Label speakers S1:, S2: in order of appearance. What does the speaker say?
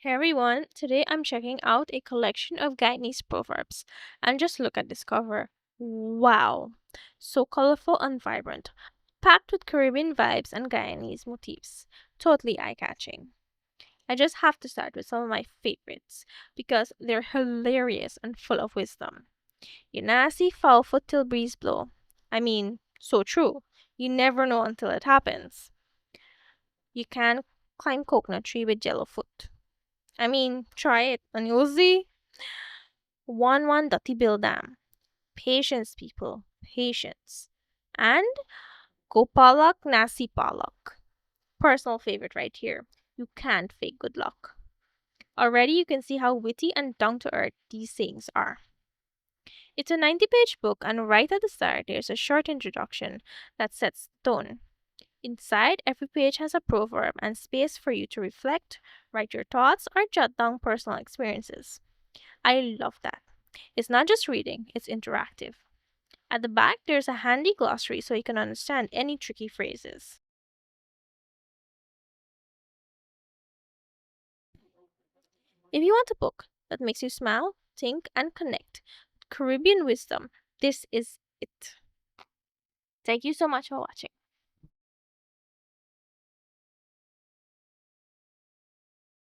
S1: Hey everyone, today I'm checking out a collection of Guyanese proverbs. And just look at this cover. Wow! So colorful and vibrant, packed with Caribbean vibes and Guyanese motifs. Totally eye catching. I just have to start with some of my favorites because they're hilarious and full of wisdom. You nah see foul foot till breeze blow. I mean, so true. You never know until it happens. You can climb coconut tree with yellow foot. I mean, try it and you'll see. 1 dirty bill dam. Patience, people. Patience. And Gopalak Nasi Palak. Personal favorite right here. You can't fake good luck. Already you can see how witty and down to earth these sayings are. It's a 90-page book, and right at the start, there's a short introduction that sets the tone. Inside, every page has a proverb and space for you to reflect, write your thoughts, or jot down personal experiences. I love that. It's not just reading, it's interactive. At the back, there's a handy glossary so you can understand any tricky phrases. If you want a book that makes you smile, think, and connect with Caribbean wisdom, this is it. Thank you so much for watching.